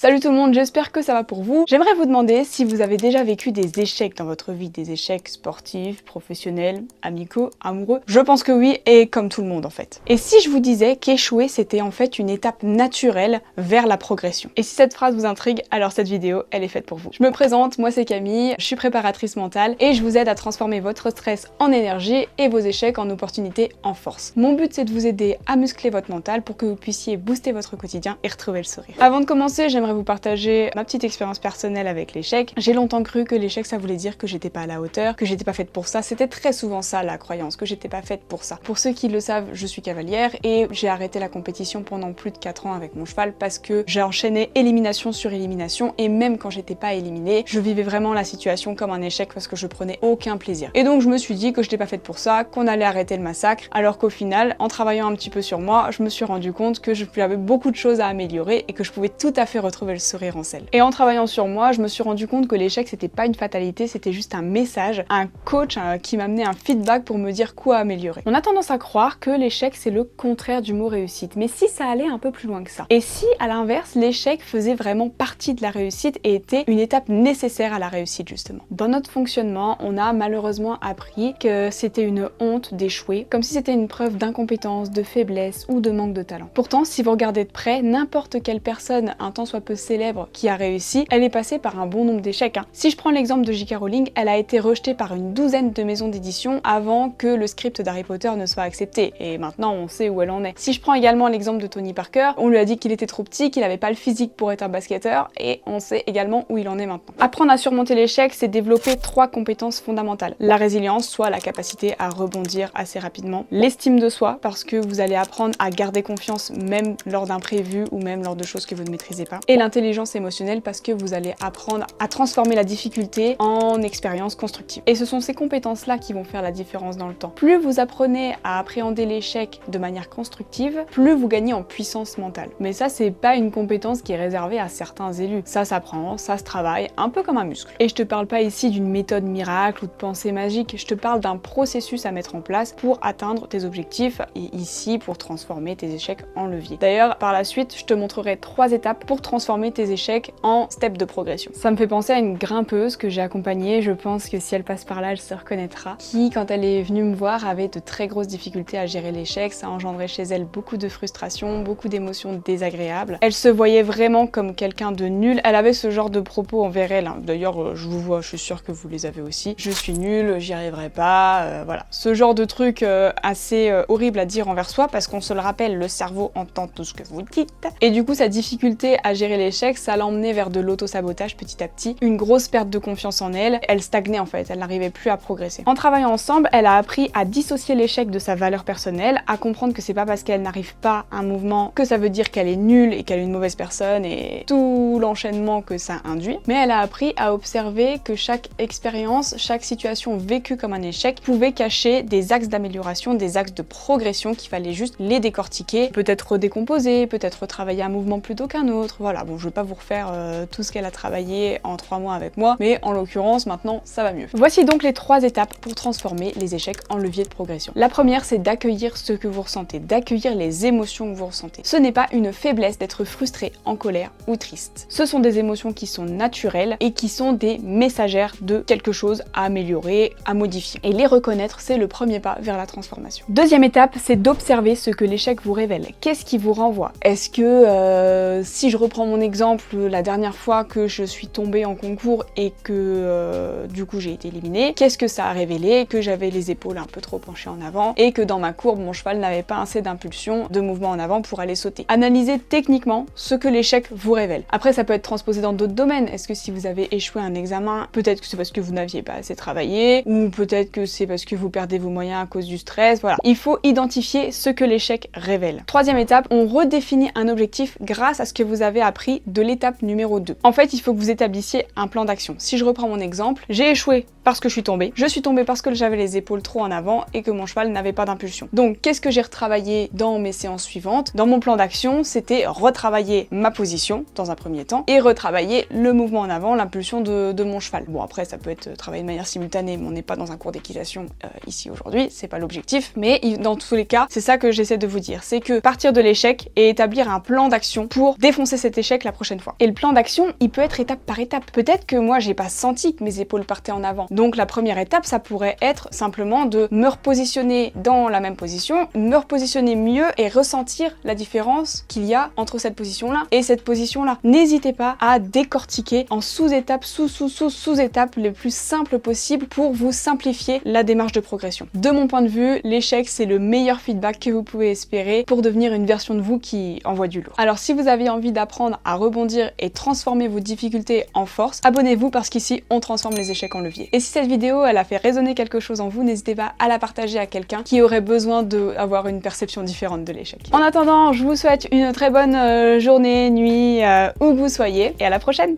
Salut tout le monde, j'espère que ça va pour vous. J'aimerais vous demander si vous avez déjà vécu des échecs dans votre vie, des échecs sportifs, professionnels, amicaux, amoureux. Je pense que oui, et comme tout le monde en fait. Et si je vous disais qu'échouer c'était en fait une étape naturelle vers la progression. Et si cette phrase vous intrigue, alors cette vidéo elle est faite pour vous. Je me présente, moi c'est Camille, je suis préparatrice mentale et je vous aide à transformer votre stress en énergie et vos échecs en opportunités en force. Mon but c'est de vous aider à muscler votre mental pour que vous puissiez booster votre quotidien et retrouver le sourire. Avant de commencer, j'aimerais vous partager ma petite expérience personnelle avec l'échec. J'ai longtemps cru que l'échec ça voulait dire que j'étais pas à la hauteur, que j'étais pas faite pour ça. C'était très souvent ça la croyance, que j'étais pas faite pour ça. Pour ceux qui le savent, je suis cavalière et j'ai arrêté la compétition pendant plus de 4 ans avec mon cheval parce que j'ai enchaîné élimination sur élimination et même quand j'étais pas éliminée, je vivais vraiment la situation comme un échec parce que je prenais aucun plaisir. Et donc je me suis dit que j'étais pas faite pour ça, qu'on allait arrêter le massacre, alors qu'au final, en travaillant un petit peu sur moi, je me suis rendu compte que j'avais beaucoup de choses à améliorer et que je pouvais tout à fait retrouver le sourire en selle. Et en travaillant sur moi, je me suis rendu compte que l'échec c'était pas une fatalité, c'était juste un message, un coach qui m'amenait un feedback pour me dire quoi améliorer. On a tendance à croire que l'échec c'est le contraire du mot réussite, mais si ça allait un peu plus loin que ça. Et si à l'inverse, l'échec faisait vraiment partie de la réussite et était une étape nécessaire à la réussite justement. Dans notre fonctionnement, on a malheureusement appris que c'était une honte d'échouer, comme si c'était une preuve d'incompétence, de faiblesse ou de manque de talent. Pourtant, si vous regardez de près, n'importe quelle personne, un tant soit peu célèbre, qui a réussi, elle est passée par un bon nombre d'échecs. Si je prends l'exemple de J.K. Rowling, elle a été rejetée par une douzaine de maisons d'édition avant que le script d'Harry Potter ne soit accepté. Et maintenant, on sait où elle en est. Si je prends également l'exemple de Tony Parker, on lui a dit qu'il était trop petit, qu'il n'avait pas le physique pour être un basketteur, et on sait également où il en est maintenant. Apprendre à surmonter l'échec, c'est développer 3 compétences fondamentales. La résilience, soit la capacité à rebondir assez rapidement. L'estime de soi, parce que vous allez apprendre à garder confiance même lors d'imprévus ou même lors de choses que vous ne maîtrisez pas. Et l'intelligence émotionnelle, parce que vous allez apprendre à transformer la difficulté en expérience constructive. Et ce sont ces compétences-là qui vont faire la différence dans le temps. Plus vous apprenez à appréhender l'échec de manière constructive, plus vous gagnez en puissance mentale. Mais ça, c'est pas une compétence qui est réservée à certains élus. Ça s'apprend, ça se travaille, un peu comme un muscle. Et je te parle pas ici d'une méthode miracle ou de pensée magique, je te parle d'un processus à mettre en place pour atteindre tes objectifs et ici pour transformer tes échecs en levier. D'ailleurs, par la suite, je te montrerai 3 étapes pour transformer tes échecs en step de progression. Ça me fait penser à une grimpeuse que j'ai accompagnée, je pense que si elle passe par là, elle se reconnaîtra, qui, quand elle est venue me voir, avait de très grosses difficultés à gérer l'échec, ça engendrait chez elle beaucoup de frustration, beaucoup d'émotions désagréables. Elle se voyait vraiment comme quelqu'un de nul, elle avait ce genre de propos envers elle, d'ailleurs je vous vois, je suis sûre que vous les avez aussi. Je suis nulle, j'y arriverai pas, voilà. Ce genre de truc assez horrible à dire envers soi, parce qu'on se le rappelle, le cerveau entend tout ce que vous dites. Et du coup, sa difficulté à gérer l'échec, ça l'emmenait vers de l'auto-sabotage petit à petit, une grosse perte de confiance en elle, elle stagnait en fait, elle n'arrivait plus à progresser. En travaillant ensemble, elle a appris à dissocier l'échec de sa valeur personnelle, à comprendre que c'est pas parce qu'elle n'arrive pas à un mouvement que ça veut dire qu'elle est nulle et qu'elle est une mauvaise personne et tout l'enchaînement que ça induit, mais elle a appris à observer que chaque expérience, chaque situation vécue comme un échec pouvait cacher des axes d'amélioration, des axes de progression qu'il fallait juste les décortiquer, peut-être redécomposer, peut-être retravailler un mouvement plutôt qu'un autre, voilà, bon je vais pas vous refaire tout ce qu'elle a travaillé en 3 mois avec moi, mais en l'occurrence maintenant ça va mieux. Voici donc les 3 étapes pour transformer les échecs en levier de progression. La première, c'est d'accueillir ce que vous ressentez, d'accueillir les émotions que vous ressentez. Ce n'est pas une faiblesse d'être frustré, en colère ou triste. Ce sont des émotions qui sont naturelles et qui sont des messagères de quelque chose à améliorer, à modifier. Et les reconnaître, c'est le premier pas vers la transformation. Deuxième étape, c'est d'observer ce que l'échec vous révèle. Qu'est-ce qui vous renvoie? Est-ce que, si je reprends mon exemple, la dernière fois que je suis tombée en concours et que du coup j'ai été éliminée, qu'est-ce que ça a révélé? Que j'avais les épaules un peu trop penchées en avant et que dans ma courbe, mon cheval n'avait pas assez d'impulsion, de mouvement en avant pour aller sauter. Analysez techniquement ce que l'échec vous révèle. Après, ça peut être transposé dans d'autres domaines. Est-ce que si vous avez échoué un examen, peut-être que c'est parce que vous n'aviez pas assez travaillé, ou peut-être que c'est parce que vous perdez vos moyens à cause du stress, voilà. Il faut identifier ce que l'échec révèle. Troisième étape, on redéfinit un objectif grâce à ce que vous avez appris de l'étape numéro 2. En fait, il faut que vous établissiez un plan d'action. Si je reprends mon exemple, j'ai échoué parce que je suis tombée. Je suis tombée parce que j'avais les épaules trop en avant et que mon cheval n'avait pas d'impulsion. Donc qu'est-ce que j'ai retravaillé dans mes séances suivantes? Dans mon plan d'action, c'était retravailler ma position dans un premier temps et retravailler le mouvement en avant, l'impulsion de mon cheval. Bon, après ça peut être travaillé de manière simultanée, mais on n'est pas dans un cours d'équitation ici aujourd'hui, c'est pas l'objectif. Mais dans tous les cas, c'est ça que j'essaie de vous dire, c'est que partir de l'échec et établir un plan d'action pour défoncer cet échec la prochaine fois. Et le plan d'action, il peut être étape par étape. Peut-être que moi j'ai pas senti que mes épaules partaient en avant. Donc la première étape, ça pourrait être simplement de me repositionner dans la même position, me repositionner mieux et ressentir la différence qu'il y a entre cette position-là et cette position-là. N'hésitez pas à décortiquer en sous-étapes, sous-étapes les plus simples possibles pour vous simplifier la démarche de progression. De mon point de vue, l'échec, c'est le meilleur feedback que vous pouvez espérer pour devenir une version de vous qui envoie du lourd. Alors si vous avez envie d'apprendre à rebondir et transformer vos difficultés en force, abonnez-vous parce qu'ici, on transforme les échecs en levier. Et si cette vidéo, elle a fait résonner quelque chose en vous, n'hésitez pas à la partager à quelqu'un qui aurait besoin d'avoir une perception différente de l'échec. En attendant, je vous souhaite une très bonne journée, nuit, où que vous soyez, et à la prochaine!